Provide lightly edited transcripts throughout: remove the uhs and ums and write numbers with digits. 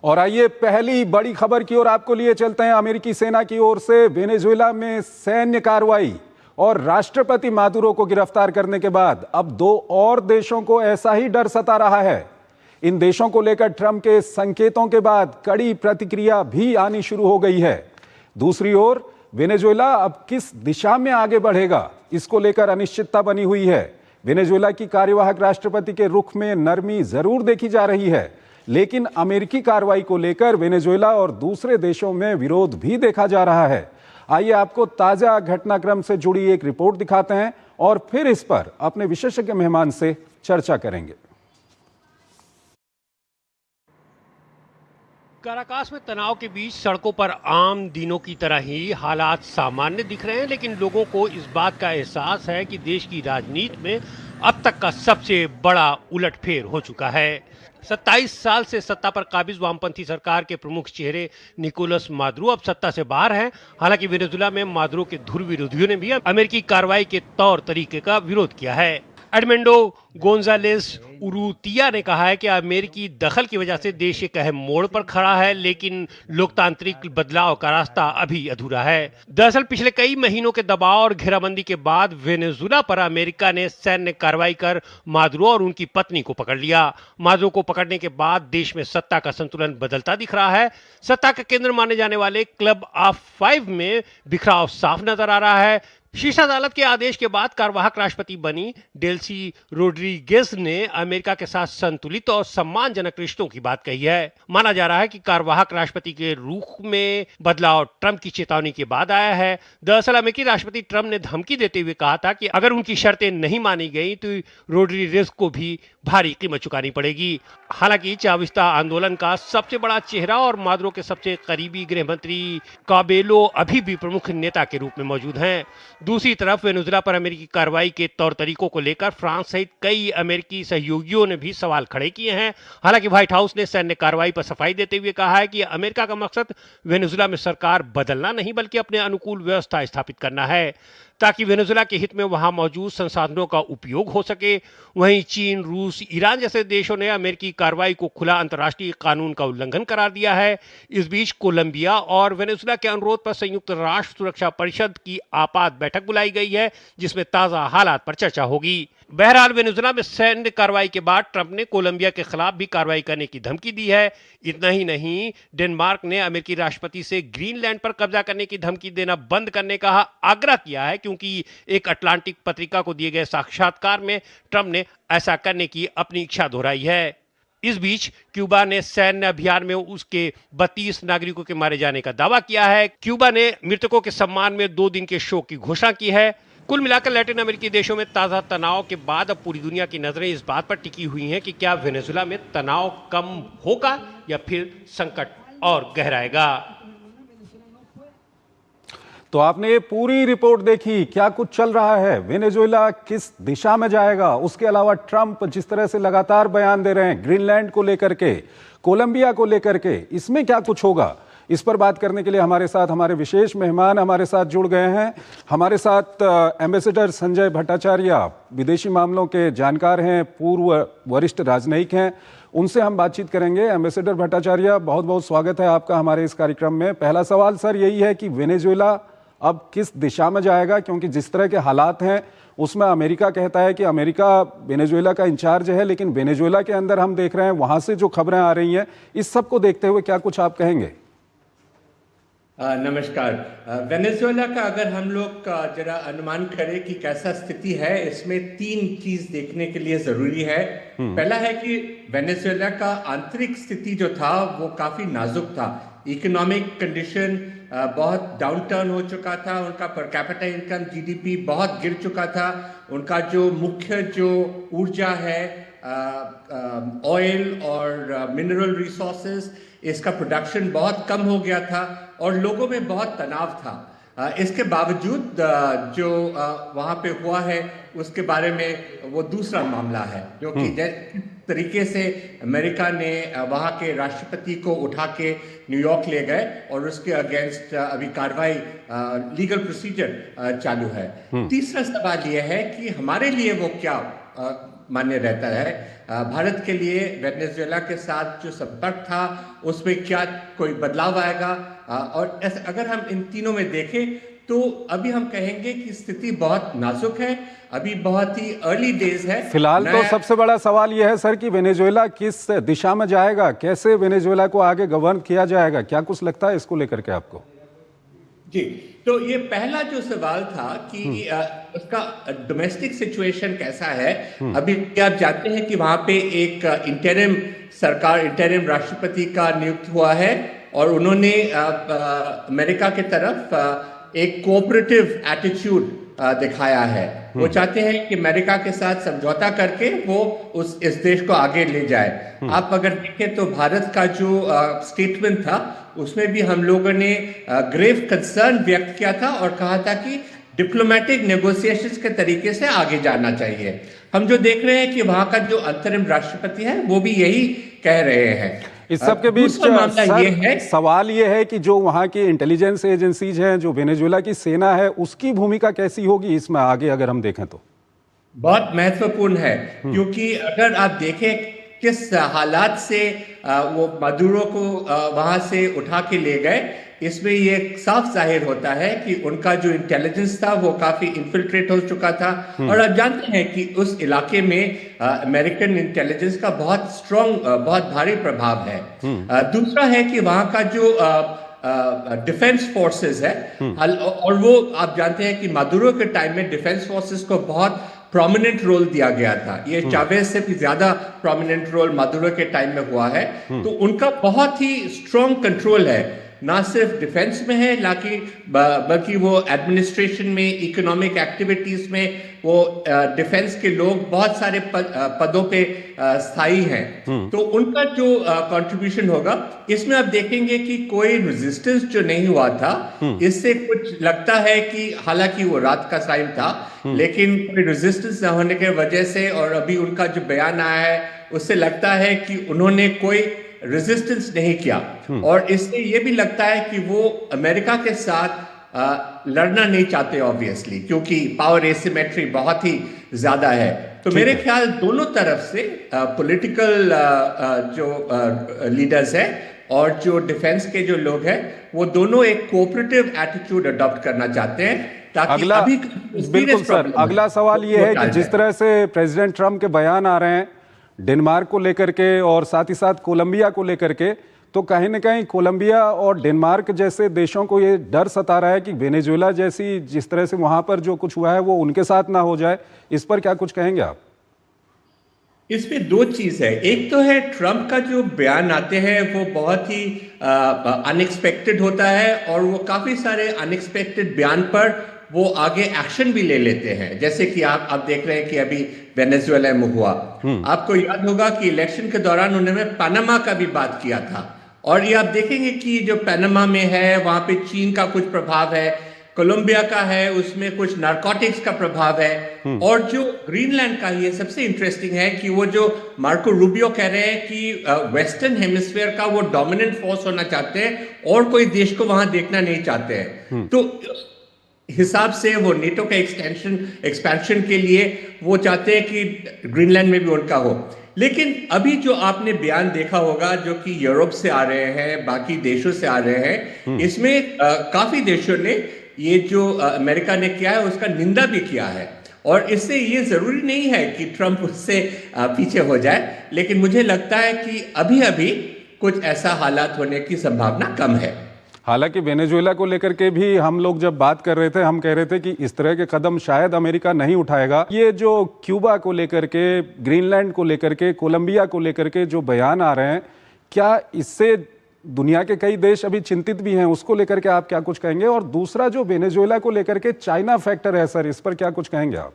और आइए पहली बड़ी खबर की ओर आपको लिए चलते हैं। अमेरिकी सेना की ओर से वेनेजुएला में सैन्य कार्रवाई और राष्ट्रपति मादुरो को गिरफ्तार करने के बाद अब दो और देशों को ऐसा ही डर सता रहा है। इन देशों को लेकर ट्रंप के संकेतों के बाद कड़ी प्रतिक्रिया भी आनी शुरू हो गई है। दूसरी ओर वेनेजुएला अब किस दिशा में आगे बढ़ेगा, इसको लेकर अनिश्चितता बनी हुई है। वेनेजुएला की कार्यवाहक राष्ट्रपति के रुख में नरमी जरूर देखी जा रही है, लेकिन अमेरिकी कार्रवाई को लेकर वेनेजुएला और दूसरे देशों में विरोध भी देखा जा रहा है। आइए आपको ताजा घटनाक्रम से जुड़ी एक रिपोर्ट दिखाते हैं और फिर इस पर अपने विशेषज्ञ मेहमान से चर्चा करेंगे। काराकास में तनाव के बीच सड़कों पर आम दिनों की तरह ही हालात सामान्य दिख रहे हैं, लेकिन लोगों को इस बात का एहसास है कि देश की राजनीति में अब तक का सबसे बड़ा उलटफेर हो चुका है। 27 साल से सत्ता पर काबिज वामपंथी सरकार के प्रमुख चेहरे निकोलस मादुरो अब सत्ता से बाहर हैं। हालांकि वेनेजुएला में मादुरो के धुर विरोधियों ने भी अमेरिकी कार्रवाई के तौर तरीके का विरोध किया है। एडमेंडो गोंजालेस उरुतिया ने कहा है कि अमेरिकी दखल की वजह से देश एक अहम मोड़ पर खड़ा है, लेकिन लोकतांत्रिक बदलाव का रास्ता अभी अधूरा है। दरअसल पिछले कई महीनों के दबाव और घेराबंदी के बाद वेनेजुएला पर अमेरिका ने सैन्य कार्रवाई कर मादुरो और उनकी पत्नी को पकड़ लिया। मादुरो को पकड़ने के बाद देश में सत्ता का संतुलन बदलता दिख रहा है। सत्ता का केंद्र माने जाने वाले क्लब ऑफ 5 में बिखराव साफ नजर आ रहा है। शीर्ष अदालत के आदेश के बाद कार्यवाहक राष्ट्रपति बनी डेल्सी रोड्रिगेज ने अमेरिका के साथ संतुलित और सम्मानजनक रिश्तों की बात कही है। माना जा रहा है कि कार्यवाहक राष्ट्रपति के रुख में बदलाव ट्रंप की चेतावनी के बाद आया है। दरअसल अमेरिकी राष्ट्रपति ट्रंप ने धमकी देते हुए कहा था कि अगर उनकी शर्तें नहीं मानी गई तो रोड्रिगेज को भी भारी कीमत चुकानी पड़ेगी। हालांकि चाविस्ता आंदोलन का सबसे बड़ा चेहरा और मादुरो के सबसे करीबी गृह मंत्री काबेलो अभी भी प्रमुख नेता के रूप में मौजूद हैं। दूसरी तरफ वेनेजुएला पर अमेरिकी कार्रवाई के तौर तरीकों को लेकर फ्रांस सहित कई अमेरिकी सहयोगियों ने भी सवाल खड़े किए हैं। हालांकि व्हाइट हाउस ने सैन्य कार्रवाई पर सफाई देते हुए कहा है कि अमेरिका का मकसद वेनेजुएला में सरकार बदलना नहीं बल्कि अपने अनुकूल व्यवस्था स्थापित करना है, ताकि वेनेजुएला के हित में वहां मौजूद संसाधनों का उपयोग हो सके। वहीं चीन, रूस, ईरान जैसे देशों ने अमेरिकी कार्रवाई को खुला अंतर्राष्ट्रीय कानून का उल्लंघन करार दिया है। इस बीच कोलंबिया और वेनेजुएला के अनुरोध पर संयुक्त राष्ट्र सुरक्षा परिषद की आपात बैठक बुलाई गई है, जिसमें ताजा हालात पर चर्चा होगी। बहरहाल वेनेजुएला में सैन्य कार्रवाई के बाद ट्रंप ने कोलंबिया के खिलाफ भी कार्रवाई करने की धमकी दी है। इतना ही नहीं, डेनमार्क ने अमेरिकी राष्ट्रपति से ग्रीनलैंड पर कब्जा करने की धमकी देना बंद करने का आग्रह किया है, क्योंकि एक अटलांटिक पत्रिका को दिए गए साक्षात्कार में ट्रंप ने ऐसा करने की अपनी इच्छा दोहराई है। इस बीच क्यूबा ने सैन्य अभियान में उसके 32 नागरिकों के मारे जाने का दावा किया है। क्यूबा ने मृतकों के सम्मान में 2 दिन के शोक की घोषणा की है। कुल मिलाकर लैटिन अमेरिकी देशों में ताजा तनाव के बाद अब पूरी दुनिया की नजरें इस बात पर टिकी हुई हैं कि क्या वेनेजुएला में तनाव कम होगा या फिर संकट और गहराएगा। तो आपने ये पूरी रिपोर्ट देखी, क्या कुछ चल रहा है, वेनेजुएला किस दिशा में जाएगा। उसके अलावा ट्रंप जिस तरह से लगातार बयान दे रहे हैं ग्रीनलैंड को लेकर के, कोलंबिया को लेकर के, इसमें क्या कुछ होगा, इस पर बात करने के लिए हमारे साथ हमारे विशेष मेहमान हमारे साथ जुड़ गए हैं। हमारे साथ एम्बेसडर संजय भट्टाचार्य, विदेशी मामलों के जानकार हैं, पूर्व वरिष्ठ राजनयिक हैं, उनसे हम बातचीत करेंगे। एम्बेसडर भट्टाचार्य, बहुत बहुत स्वागत है आपका हमारे इस कार्यक्रम में। पहला सवाल सर यही है कि वेनेजुएला अब किस दिशा में जाएगा, क्योंकि जिस तरह के हालात हैं उसमें अमेरिका कहता है कि अमेरिका वेनेजुएला का इंचार्ज है, लेकिन वेनेजुएला के अंदर हम देख रहे हैं वहां से जो खबरें आ रही हैं, इस सब को देखते हुए क्या कुछ आप कहेंगे। नमस्कार। वेनेजुएला का अगर हम लोग जरा अनुमान करें कि कैसा स्थिति है, इसमें 3 चीज देखने के लिए जरूरी है। पहला है कि वेनेजुएला का आंतरिक स्थिति जो था वो काफी नाजुक था। इकोनॉमिक कंडीशन बहुत डाउनटर्न हो चुका था, उनका पर कैपिटा इनकम जीडीपी बहुत गिर चुका था, उनका जो मुख्य जो ऊर्जा है ऑयल और मिनरल रिसोर्सेज, इसका प्रोडक्शन बहुत कम हो गया था और लोगों में बहुत तनाव था। इसके बावजूद जो वहाँ पे हुआ है उसके बारे में वो दूसरा मामला है, जो कि जिस तरीके से अमेरिका ने वहाँ के राष्ट्रपति को उठा के न्यूयॉर्क ले गए और उसके अगेंस्ट अभी कार्रवाई लीगल प्रोसीजर चालू है। तीसरा सवाल यह है कि हमारे लिए वो क्या मान्य रहता है। भारत के लिए वेनेजुएला के साथ जो संपर्क था उसमें क्या कोई बदलाव आएगा, और अगर हम इन तीनों में देखें तो अभी हम कहेंगे कि स्थिति बहुत नाजुक है, अभी बहुत ही अर्ली डेज है। फिलहाल तो सबसे बड़ा सवाल यह है सर कि वेनेजुएला किस दिशा में जाएगा, कैसे वेनेजुएला को आगे गवर्न किया जाएगा, क्या कुछ लगता है इसको लेकर के आपको? जी, तो ये पहला जो सवाल था कि उसका डोमेस्टिक सिचुएशन कैसा है। अभी आप जानते हैं कि वहां पे एक इंटरिम सरकार, इंटरिम राष्ट्रपति का नियुक्त हुआ है, और उन्होंने अमेरिका की तरफ एक कोऑपरेटिव एटीट्यूड दिखाया है। वो चाहते हैं कि अमेरिका के साथ समझौता करके वो इस देश को आगे ले जाए। आप अगर देखें तो भारत का जो स्टेटमेंट था उसमें भी हम लोगों ने ग्रेव कंसर्न व्यक्त किया था और कहा था कि डिप्लोमेटिक नेगोशिएशंस के तरीके से आगे जाना चाहिए। हम जो देख रहे हैं कि वहां का जो अंतरिम राष्ट्रपति है वो भी यही कह रहे हैं। इस सब के बीच सवाल ये है कि जो वहाँ की इंटेलिजेंस एजेंसीज हैं, जो वेनेजुएला की सेना है, उसकी भूमिका कैसी होगी इसमें आगे अगर हम देखें तो? बहुत महत्वपूर्ण है, क्योंकि अगर आप देखें किस हालात से वो मदुरो को वहां से उठा के ले गए, इसमें ये साफ जाहिर होता है कि उनका जो इंटेलिजेंस था वो काफी इन्फिल्ट्रेट हो चुका था। और आप जानते हैं कि उस इलाके में अमेरिकन इंटेलिजेंस का बहुत स्ट्रॉन्ग, बहुत भारी प्रभाव है। दूसरा है कि वहां का जो डिफेंस फोर्सेस है, और वो आप जानते हैं कि मदुरो के टाइम में डिफेंस फोर्सेस को बहुत प्रोमिनेंट रोल दिया गया था। ये चावेज से भी ज्यादा प्रोमिनेंट रोल मदुरो के टाइम में हुआ है। तो उनका बहुत ही स्ट्रॉन्ग कंट्रोल है, ना सिर्फ डिफेंस में है बल्कि वो एडमिनिस्ट्रेशन में, इकोनॉमिक एक्टिविटीज में वो डिफेंस के लोग बहुत सारे पदों पे स्थायी हैं। तो उनका जो कंट्रीब्यूशन होगा इसमें आप देखेंगे कि कोई रेजिस्टेंस जो नहीं हुआ था, इससे कुछ लगता है कि हालांकि वो रात का टाइम था, लेकिन कोई रेजिस्टेंस न होने के वजह से, और अभी उनका जो बयान आया है उससे लगता है कि उन्होंने कोई रेजिस्टेंस नहीं किया। और इससे ये भी लगता है कि वो अमेरिका के साथ लड़ना नहीं चाहते ऑब्वियसली, क्योंकि पावर एसिमेट्री बहुत ही ज्यादा है। तो मेरे ख्याल दोनों तरफ से पॉलिटिकल जो लीडर्स हैं और जो डिफेंस के जो लोग हैं, वो दोनों एक कोऑपरेटिव एटीट्यूड अडॉप्ट करना चाहते हैं, ताकि अभी बिल्कुल सर, अगला सवाल ये है कि जिस तरह से प्रेसिडेंट ट्रम्प के बयान आ रहे हैं डेनमार्क को लेकर के और साथ ही साथ कोलंबिया को लेकर के, तो कहीं ना कहीं कोलंबिया और डेनमार्क जैसे देशों को ये डर सता रहा है कि वेनेजुएला जैसी जिस तरह से वहां पर जो कुछ हुआ है वो उनके साथ ना हो जाए। इस पर क्या कुछ कहेंगे आप? इसमें दो चीज है। एक तो है ट्रम्प का जो बयान आते हैं वो बहुत ही अनएक्सपेक्टेड होता है, और वो काफी सारे अनएक्सपेक्टेड बयान पर वो आगे एक्शन भी ले लेते हैं। जैसे कि आप देख रहे हैं कि अभी वेनेजुएला में हुआ। आपको याद होगा कि इलेक्शन के दौरान उन्होंने पनामा का भी बात किया था, और ये आप देखेंगे कि जो पनामा में है वहां पे चीन का कुछ प्रभाव है, कोलंबिया का है उसमें कुछ नारकोटिक्स का प्रभाव है, और जो ग्रीनलैंड का, ये सबसे इंटरेस्टिंग है कि वो जो मार्को रूबियो कह रहे हैं कि वेस्टर्न हेमिस्फीयर का वो डोमिनेंट फोर्स होना चाहते हैं और कोई देश को वहां देखना नहीं चाहते हैं। तो हिसाब से वो नेटो का एक्सपेंशन के लिए वो चाहते हैं कि ग्रीनलैंड में भी उनका हो। लेकिन अभी जो आपने बयान देखा होगा जो कि यूरोप से आ रहे हैं, बाकी देशों से आ रहे हैं, इसमें काफी देशों ने ये जो अमेरिका ने किया है उसका निंदा भी किया है। और इससे ये जरूरी नहीं है कि ट्रम्प उससे पीछे हो जाए, लेकिन मुझे लगता है कि अभी अभी कुछ ऐसा हालात होने की संभावना कम है। हालांकि वेनेजुएला को लेकर के भी हम लोग जब बात कर रहे थे, हम कह रहे थे कि इस तरह के कदम शायद अमेरिका नहीं उठाएगा। ये जो क्यूबा को लेकर के, ग्रीनलैंड को लेकर के, कोलंबिया को लेकर के जो बयान आ रहे हैं, क्या इससे दुनिया के कई देश अभी चिंतित भी हैं? उसको लेकर के आप क्या कुछ कहेंगे? और दूसरा जो वेनेजुएला को लेकर के चाइना फैक्टर है सर, इस पर क्या कुछ कहेंगे आप?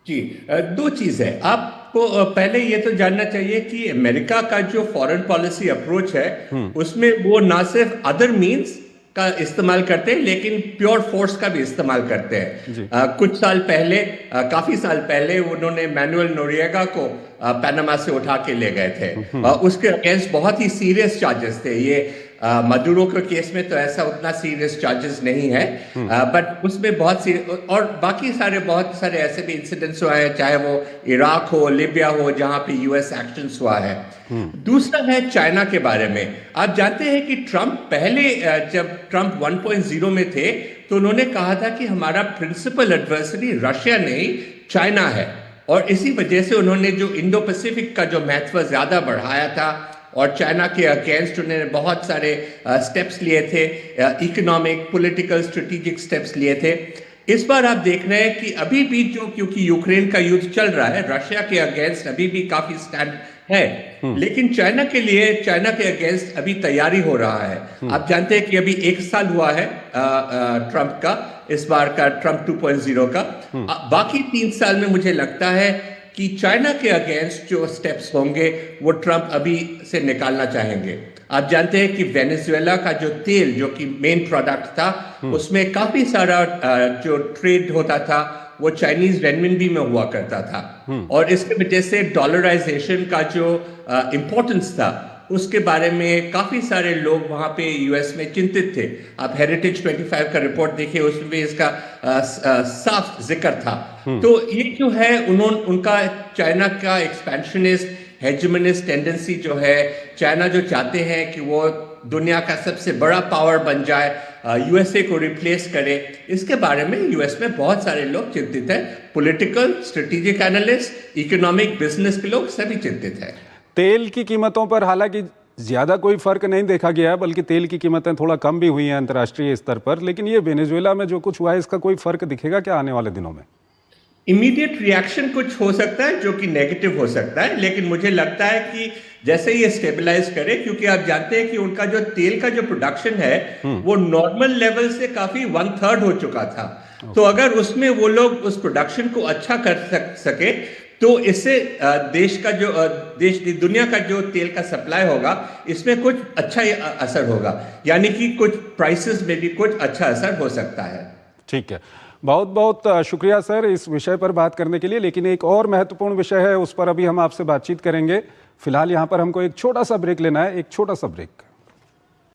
जी, दो चीज है। आपको पहले ये तो जानना चाहिए कि अमेरिका का जो फॉरेन पॉलिसी अप्रोच है उसमें वो ना सिर्फ अदर मीन्स का इस्तेमाल करते हैं, लेकिन प्योर फोर्स का भी इस्तेमाल करते हैं। कुछ साल पहले, काफी साल पहले उन्होंने मैनुअल नोरिएगा को पनामा से उठा के ले गए थे। उसके अगेंस्ट बहुत ही सीरियस चार्जेस थे। ये मदुरो के केस में तो ऐसा उतना सीरियस चार्जेस नहीं है, बट उसमें बहुत सी और बाकी बहुत सारे ऐसे भी इंसिडेंट्स हुए हैं, चाहे वो इराक हो, लीबिया हो, जहां पे यूएस एक्शंस हुआ है। दूसरा है चाइना के बारे में। आप जानते हैं कि ट्रंप पहले जब ट्रंप 1.0 में थे तो उन्होंने कहा था कि हमारा प्रिंसिपल एडवर्सरी रशिया नहीं चाइना है, और इसी वजह से उन्होंने जो इंडो पैसिफिक का जो महत्व ज्यादा बढ़ाया था और चाइना के अगेंस्ट उन्होंने बहुत सारे स्टेप्स लिए थे, इकोनॉमिक, पॉलिटिकल, स्ट्रेटेजिक स्टेप्स लिए थे। इस बार आप देख रहे हैं कि अभी भी जो, क्योंकि यूक्रेन का युद्ध चल रहा है, रशिया के अगेंस्ट अभी भी काफी स्टैंड है, लेकिन चाइना के लिए, चाइना के अगेंस्ट अभी तैयारी हो रहा है। आप जानते हैं कि अभी 1 साल हुआ है ट्रंप का, इस बार का ट्रंप 2.0 का। बाकी 3 साल में मुझे लगता है कि चाइना के अगेंस्ट जो स्टेप्स होंगे वो ट्रंप अभी से निकालना चाहेंगे। आप जानते हैं कि वेनेजुएला का जो तेल, जो कि मेन प्रोडक्ट था, उसमें काफी सारा जो ट्रेड होता था वो चाइनीज रेनमिनबी में हुआ करता था, और इसके वजह से डॉलराइजेशन का जो इम्पोर्टेंस था उसके बारे में काफी सारे लोग वहां पे यूएस में चिंतित थे। आप हेरिटेज 25 का रिपोर्ट देखिए, उसमें इसका साफ जिक्र था। तो ये जो है उनका चाइना का एक्सपेंशनिस्ट हेजेमनिस्ट टेंडेंसी जो है, चाइना जो चाहते हैं कि वो दुनिया का सबसे बड़ा पावर बन जाए, यूएसए को रिप्लेस करे, इसके बारे में यूएस में बहुत सारे लोग चिंतित हैं। Political, strategic analyst, economic, business के लोग सभी चिंतित हैं। तेल की कीमतों पर हालांकि ज्यादा कोई फर्क नहीं देखा गया है, बल्कि तेल की कीमतें थोड़ा कम भी हुई हैं अंतर्राष्ट्रीय स्तर पर, लेकिन ये वेनेजुएला में जो कुछ हुआ है इसका कोई फर्क दिखेगा क्या आने वाले दिनों में? इमीडिएट रिएक्शन कुछ हो सकता है जो कि नेगेटिव हो सकता है, लेकिन मुझे लगता है कि जैसे ये स्टेबलाइज करे, क्योंकि आप जानते हैं कि उनका जो तेल का जो प्रोडक्शन है वो नॉर्मल लेवल से काफी 1/3 हो चुका था। तो अगर उसमें वो लोग उस प्रोडक्शन को अच्छा कर सके तो इससे देश का जो दुनिया का जो तेल का सप्लाई होगा, इसमें कुछ अच्छा असर होगा, यानी कि कुछ प्राइसेस में भी कुछ अच्छा असर हो सकता है। ठीक है, बहुत बहुत शुक्रिया सर इस विषय पर बात करने के लिए। लेकिन एक और महत्वपूर्ण विषय है, उस पर अभी हम आपसे बातचीत करेंगे। फिलहाल यहाँ पर हमको एक छोटा सा ब्रेक लेना है, एक छोटा सा ब्रेक।